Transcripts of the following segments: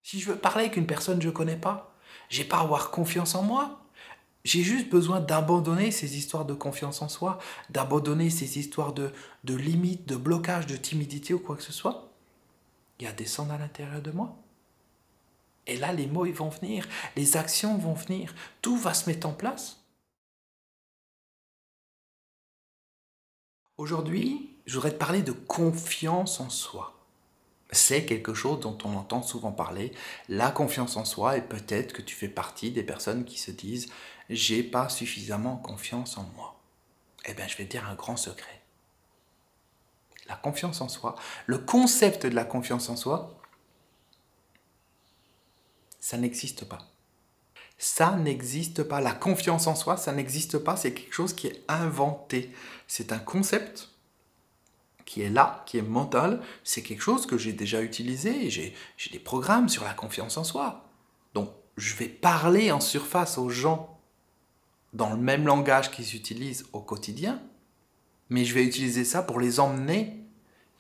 Si je veux parler avec une personne que je ne connais pas, j'ai pas à avoir confiance en moi. J'ai juste besoin d'abandonner ces histoires de confiance en soi, d'abandonner ces histoires de limites, de blocage, de timidité ou quoi que ce soit, et à descendre à l'intérieur de moi. Et là, les mots ils vont venir, les actions vont venir, tout va se mettre en place. Aujourd'hui, je voudrais te parler de confiance en soi. C'est quelque chose dont on entend souvent parler, la confiance en soi, et peut-être que tu fais partie des personnes qui se disent « j'ai pas suffisamment confiance en moi ». Eh bien, je vais te dire un grand secret. La confiance en soi, le concept de la confiance en soi, ça n'existe pas. Ça n'existe pas. La confiance en soi, ça n'existe pas. C'est quelque chose qui est inventé. C'est un concept qui est là, qui est mental. C'est quelque chose que j'ai déjà utilisé. J'ai des programmes sur la confiance en soi. Donc, je vais parler en surface aux gens dans le même langage qu'ils utilisent au quotidien, mais je vais utiliser ça pour les emmener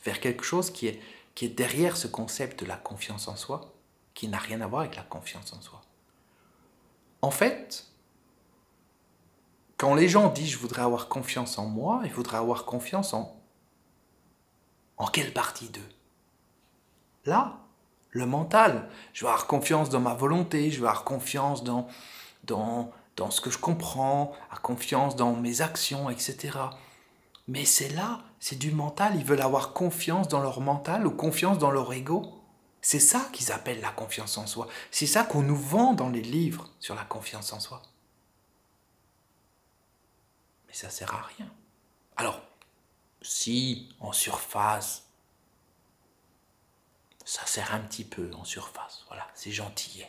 vers quelque chose qui est derrière ce concept de la confiance en soi, qui n'a rien à voir avec la confiance en soi. En fait, quand les gens disent « je voudrais avoir confiance en moi », ils voudraient avoir confiance en quelle partie d'eux? Là, le mental. Je veux avoir confiance dans ma volonté, je veux avoir confiance dans ce que je comprends, avoir confiance dans mes actions, etc. Mais c'est là, c'est du mental. Ils veulent avoir confiance dans leur mental ou confiance dans leur ego. C'est ça qu'ils appellent la confiance en soi. C'est ça qu'on nous vend dans les livres sur la confiance en soi. Mais ça sert à rien. Alors, si, en surface, ça sert un petit peu en surface, voilà, c'est gentillet.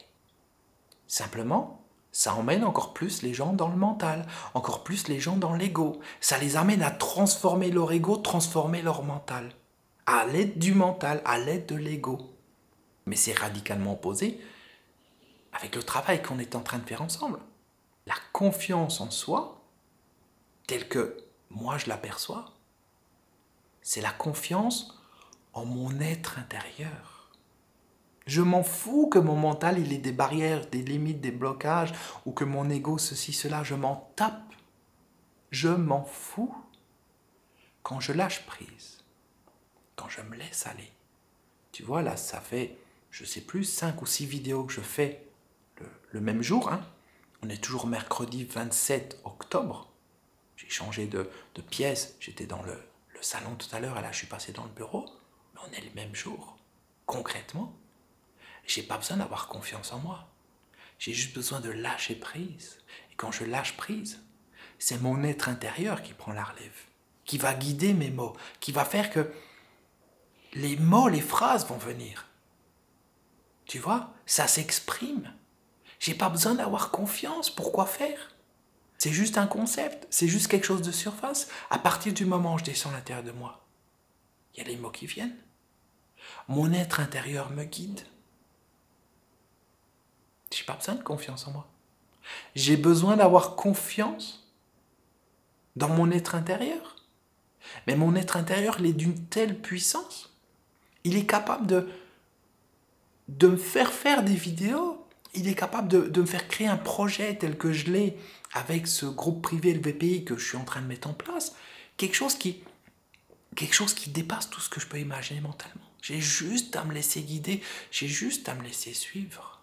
Simplement, ça emmène encore plus les gens dans le mental, encore plus les gens dans l'ego. Ça les amène à transformer leur ego, transformer leur mental. À l'aide du mental, à l'aide de l'ego. Mais c'est radicalement opposé avec le travail qu'on est en train de faire ensemble. La confiance en soi, telle que moi je l'aperçois, c'est la confiance en mon être intérieur. Je m'en fous que mon mental il ait des barrières, des limites, des blocages, ou que mon ego ceci, cela, je m'en tape. Je m'en fous. Quand je lâche prise, quand je me laisse aller. Tu vois là, ça fait, je sais plus, 5 ou 6 vidéos que je fais le même jour. Hein. On est toujours mercredi 27 octobre. J'ai changé de pièce, j'étais dans le salon tout à l'heure, et là je suis passé dans le bureau. Mais on est le même jour. Concrètement, j'ai pas besoin d'avoir confiance en moi. J'ai juste besoin de lâcher prise. Et quand je lâche prise, c'est mon être intérieur qui prend la relève, qui va guider mes mots, qui va faire que les mots, les phrases vont venir. Tu vois, ça s'exprime. J'ai pas besoin d'avoir confiance. Pourquoi faire? C'est juste un concept, c'est juste quelque chose de surface. À partir du moment où je descends à l'intérieur de moi, il y a les mots qui viennent. Mon être intérieur me guide. J'ai pas besoin de confiance en moi. J'ai besoin d'avoir confiance dans mon être intérieur. Mais mon être intérieur, il est d'une telle puissance. Il est capable de me faire des vidéos. Il est capable de me faire créer un projet tel que je l'ai avec ce groupe privé LVPI que je suis en train de mettre en place. Quelque chose qui dépasse tout ce que je peux imaginer mentalement. J'ai juste à me laisser guider, j'ai juste à me laisser suivre.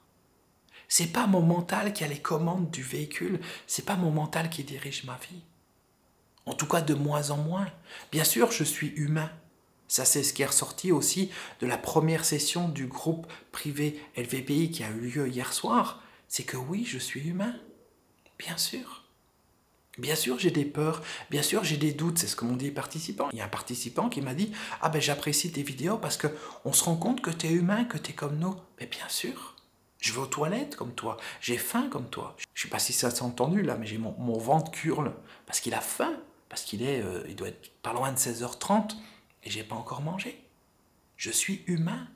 C'est pas mon mental qui a les commandes du véhicule, c'est pas mon mental qui dirige ma vie. En tout cas, de moins en moins. Bien sûr, je suis humain. Ça, c'est ce qui est ressorti aussi de la première session du groupe privé LVPI qui a eu lieu hier soir. C'est que oui, je suis humain. Bien sûr. Bien sûr, j'ai des peurs. Bien sûr, j'ai des doutes. C'est ce que m'ont dit les participants. Il y a un participant qui m'a dit « Ah ben, j'apprécie tes vidéos parce qu'on se rend compte que tu es humain, que tu es comme nous. » Mais bien sûr. Je vais aux toilettes comme toi. J'ai faim comme toi. Je ne sais pas si ça s'est entendu là, mais j'ai mon ventre curle parce qu'il a faim. Parce qu'il il doit être pas loin de 16h30 et j'ai pas encore mangé. Je suis humain.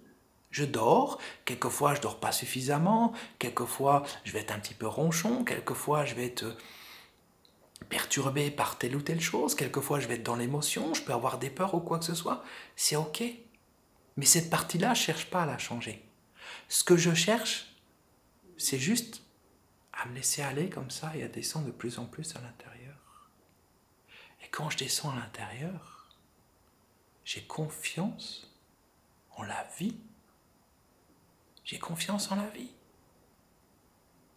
Je dors. Quelquefois, je dors pas suffisamment. Quelquefois, je vais être un petit peu ronchon. Quelquefois, je vais être perturbé par telle ou telle chose. Quelquefois, je vais être dans l'émotion. Je peux avoir des peurs ou quoi que ce soit. C'est OK. Mais cette partie-là, je cherche pas à la changer. Ce que je cherche, c'est juste à me laisser aller comme ça et à descendre de plus en plus à l'intérieur. Et quand je descends à l'intérieur, j'ai confiance en la vie. J'ai confiance en la vie.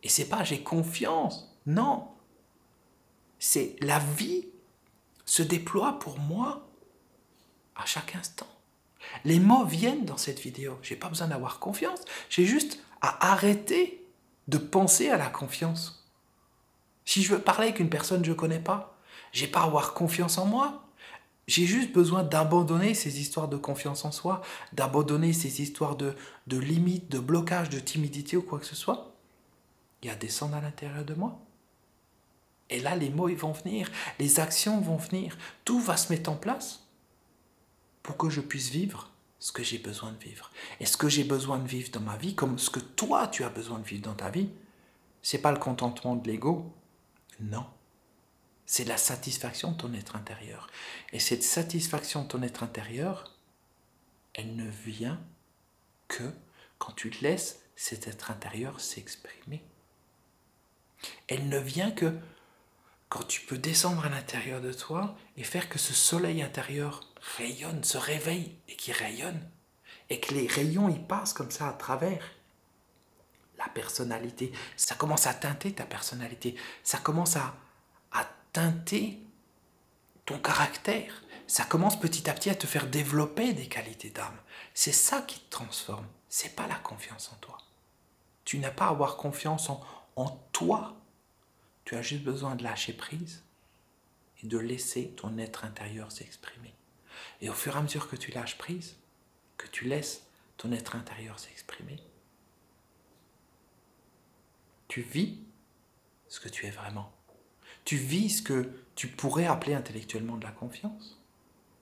Et c'est pas j'ai confiance, non. C'est la vie se déploie pour moi à chaque instant. Les mots viennent dans cette vidéo. J'ai pas besoin d'avoir confiance. J'ai juste à arrêter de penser à la confiance. Si je veux parler avec une personne que je ne connais pas, j'ai pas à avoir confiance en moi. J'ai juste besoin d'abandonner ces histoires de confiance en soi, d'abandonner ces histoires de limites, de blocage, de timidité ou quoi que ce soit, et à descendre à l'intérieur de moi. Et là, les mots ils vont venir, les actions vont venir, tout va se mettre en place pour que je puisse vivre ce que j'ai besoin de vivre. Et ce que j'ai besoin de vivre dans ma vie, comme ce que toi tu as besoin de vivre dans ta vie, c'est pas le contentement de l'ego, non. C'est la satisfaction de ton être intérieur. Et cette satisfaction de ton être intérieur, elle ne vient que quand tu laisses cet être intérieur s'exprimer. Elle ne vient que quand tu peux descendre à l'intérieur de toi et faire que ce soleil intérieur rayonne, se réveille et qui rayonne, et que les rayons y passent comme ça à travers la personnalité. Ça commence à teinter ta personnalité, ça commence à teinter ton caractère, ça commence petit à petit à te faire développer des qualités d'âme. C'est ça qui te transforme, c'est pas la confiance en toi. Tu n'as pas à avoir confiance en toi. Tu as juste besoin de lâcher prise et de laisser ton être intérieur s'exprimer. Et au fur et à mesure que tu lâches prise, que tu laisses ton être intérieur s'exprimer, tu vis ce que tu es vraiment. Tu vis ce que tu pourrais appeler intellectuellement de la confiance.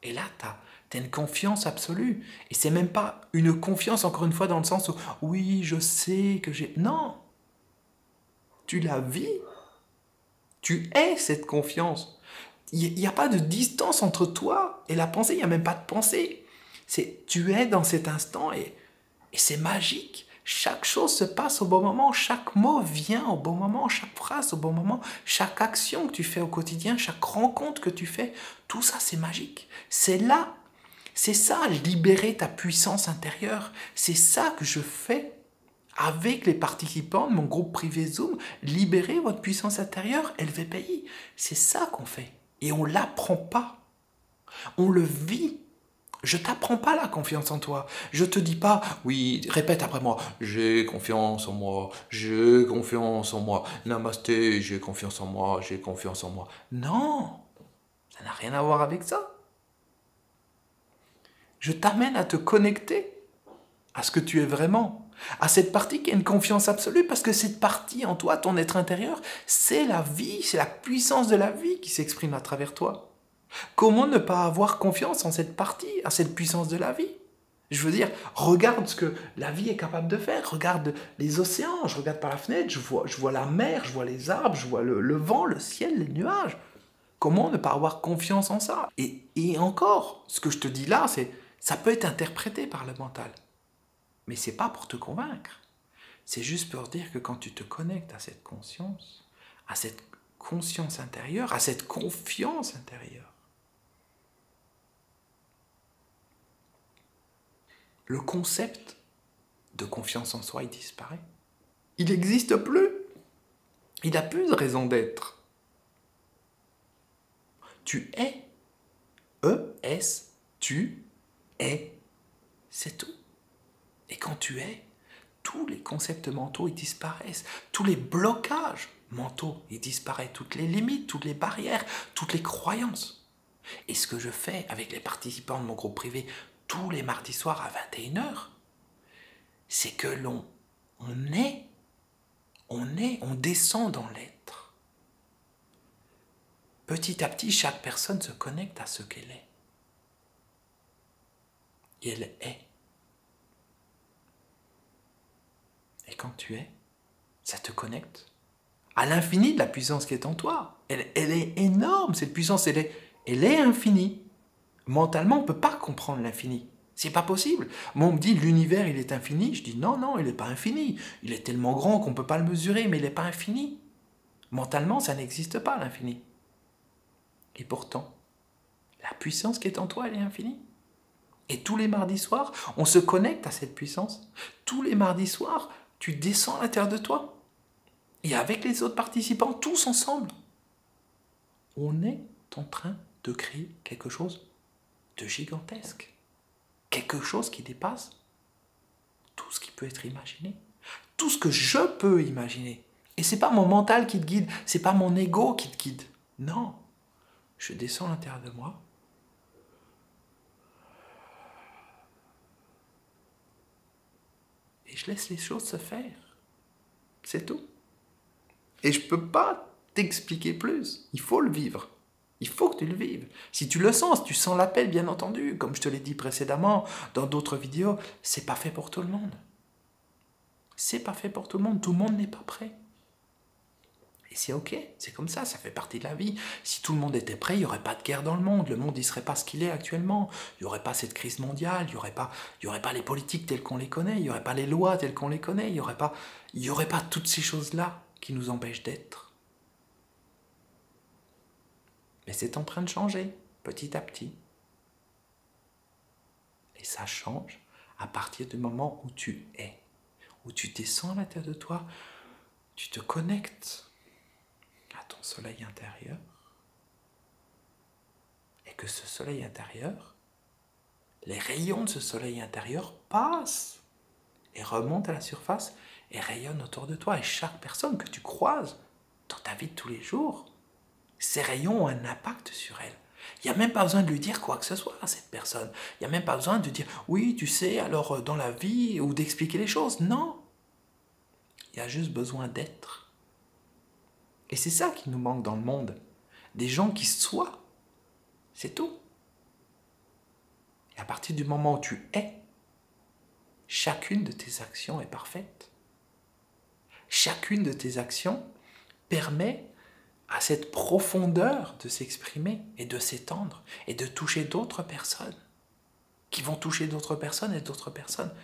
Et là, tu as une confiance absolue. Et c'est même pas une confiance, encore une fois, dans le sens où « oui, je sais que j'ai... » Non. Tu la vis. Tu es cette confiance. Il n'y a pas de distance entre toi et la pensée. Il n'y a même pas de pensée. Tu es dans cet instant et c'est magique. Chaque chose se passe au bon moment, chaque mot vient au bon moment, chaque phrase au bon moment, chaque action que tu fais au quotidien, chaque rencontre que tu fais, tout ça c'est magique. C'est là, c'est ça, libérer ta puissance intérieure. C'est ça que je fais avec les participants de mon groupe privé Zoom, libérer votre puissance intérieure, LVPI. C'est ça qu'on fait. Et on ne l'apprend pas. On le vit. Je t'apprends pas la confiance en toi. Je te dis pas, oui, répète après moi, j'ai confiance en moi, j'ai confiance en moi, namasté, j'ai confiance en moi, j'ai confiance en moi. Non, ça n'a rien à voir avec ça. Je t'amène à te connecter à ce que tu es vraiment, à cette partie qui a une confiance absolue, parce que cette partie en toi, ton être intérieur, c'est la vie, c'est la puissance de la vie qui s'exprime à travers toi. Comment ne pas avoir confiance en cette partie, à cette puissance de la vie? Je veux dire, regarde ce que la vie est capable de faire, regarde les océans, je regarde par la fenêtre, je vois la mer, je vois les arbres, je vois le vent, le ciel, les nuages. Comment ne pas avoir confiance en ça? Et encore, ce que je te dis là, ça peut être interprété par le mental. Mais c'est pas pour te convaincre. C'est juste pour dire que quand tu te connectes à cette conscience intérieure, à cette confiance intérieure, le concept de confiance en soi, il disparaît. Il n'existe plus. Il n'a plus de raison d'être. Tu es. E-S, tu es. C'est tout. Et quand tu es, tous les concepts mentaux, ils disparaissent. Tous les blocages mentaux, ils disparaissent. Toutes les limites, toutes les barrières, toutes les croyances. Et ce que je fais avec les participants de mon groupe privé tous les mardis soirs à 21h, c'est que on descend dans l'être. Petit à petit, chaque personne se connecte à ce qu'elle est. Et elle est. Et quand tu es, ça te connecte à l'infini de la puissance qui est en toi. Elle est énorme, cette puissance, elle est infinie. Mentalement, on ne peut pas comprendre l'infini. C'est pas possible. Moi, on me dit l'univers, il est infini. Je dis non, non, il n'est pas infini. Il est tellement grand qu'on ne peut pas le mesurer, mais il n'est pas infini. Mentalement, ça n'existe pas, l'infini. Et pourtant, la puissance qui est en toi, elle est infinie. Et tous les mardis soirs, on se connecte à cette puissance. Tous les mardis soirs, tu descends à l'intérieur de toi. Et avec les autres participants, tous ensemble, on est en train de créer quelque chose de gigantesque. Quelque chose qui dépasse tout ce qui peut être imaginé. Tout ce que je peux imaginer. Et c'est pas mon mental qui te guide, c'est pas mon ego qui te guide. Non. Je descends à l'intérieur de moi. Et je laisse les choses se faire. C'est tout. Et je ne peux pas t'expliquer plus. Il faut le vivre. Il faut que tu le vives. Si tu le sens, si tu sens l'appel, bien entendu, comme je te l'ai dit précédemment dans d'autres vidéos, c'est pas fait pour tout le monde. C'est pas fait pour tout le monde. Tout le monde n'est pas prêt. Et c'est ok, c'est comme ça fait partie de la vie. Si tout le monde était prêt, il n'y aurait pas de guerre dans le monde il serait pas ce qu'il est actuellement. Il n'y aurait pas cette crise mondiale, il n'y aurait pas les politiques telles qu'on les connaît, il n'y aurait pas les lois telles qu'on les connaît, il n'y aurait pas toutes ces choses-là qui nous empêchent d'être. Mais c'est en train de changer, petit à petit. Et ça change à partir du moment où tu es, où tu descends à l'intérieur de toi, tu te connectes à ton soleil intérieur, et que ce soleil intérieur, les rayons de ce soleil intérieur passent et remontent à la surface et rayonnent autour de toi. Et chaque personne que tu croises dans ta vie de tous les jours, ces rayons ont un impact sur elle. Il n'y a même pas besoin de lui dire quoi que ce soit à cette personne. Il n'y a même pas besoin de dire « oui, tu sais, alors dans la vie » ou d'expliquer les choses. Non. Il y a juste besoin d'être. Et c'est ça qui nous manque dans le monde. Des gens qui soient. C'est tout. Et à partir du moment où tu es, chacune de tes actions est parfaite. Chacune de tes actions permet à cette profondeur de s'exprimer et de s'étendre et de toucher d'autres personnes qui vont toucher d'autres personnes et d'autres personnes.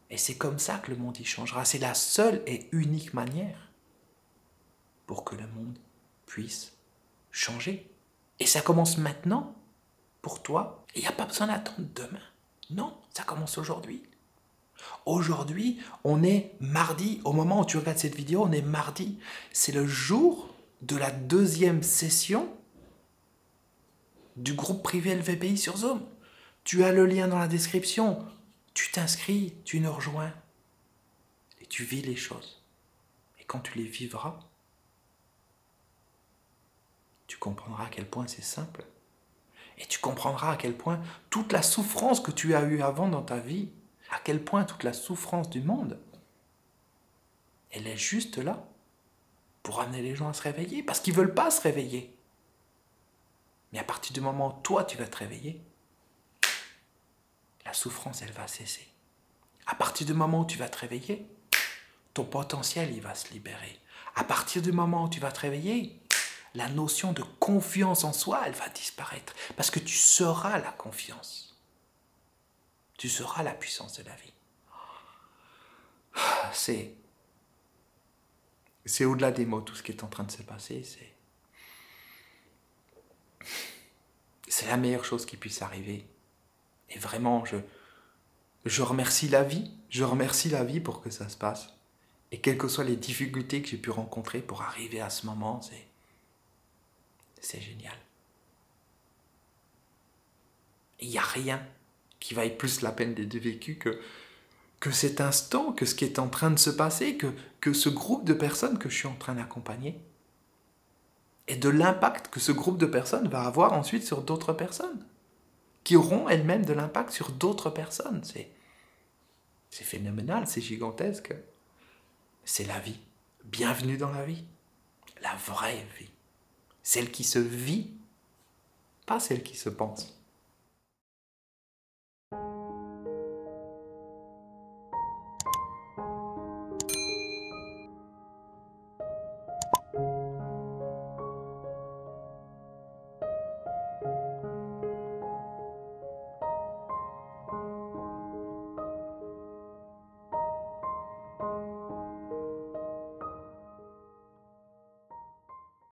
Et c'est comme ça que le monde y changera. C'est la seule et unique manière pour que le monde puisse changer. Et ça commence maintenant pour toi. Et il n'y a pas besoin d'attendre demain. Non, ça commence aujourd'hui. Aujourd'hui, on est mardi. Au moment où tu regardes cette vidéo, on est mardi. C'est le jour de la deuxième session du groupe privé LVPI sur Zoom. Tu as le lien dans la description. Tu t'inscris, tu nous rejoins. Et tu vis les choses. Et quand tu les vivras, tu comprendras à quel point c'est simple. Et tu comprendras à quel point toute la souffrance que tu as eue avant dans ta vie, à quel point toute la souffrance du monde, elle est juste là pour amener les gens à se réveiller, parce qu'ils ne veulent pas se réveiller. Mais à partir du moment où toi, tu vas te réveiller, la souffrance, elle va cesser. À partir du moment où tu vas te réveiller, ton potentiel, il va se libérer. À partir du moment où tu vas te réveiller, la notion de confiance en soi, elle va disparaître. Parce que tu seras la confiance. Tu seras la puissance de la vie. C'est au-delà des mots, tout ce qui est en train de se passer. C'est la meilleure chose qui puisse arriver. Et vraiment, je remercie la vie. Je remercie la vie pour que ça se passe. Et quelles que soient les difficultés que j'ai pu rencontrer pour arriver à ce moment, c'est génial. Il n'y a rien qui vaille plus la peine d'être vécu que cet instant, que ce qui est en train de se passer, que ce groupe de personnes que je suis en train d'accompagner. Et de l'impact que ce groupe de personnes va avoir ensuite sur d'autres personnes, qui auront elles-mêmes de l'impact sur d'autres personnes. C'est phénoménal, c'est gigantesque. C'est la vie. Bienvenue dans la vie. La vraie vie. Celle qui se vit, pas celle qui se pense.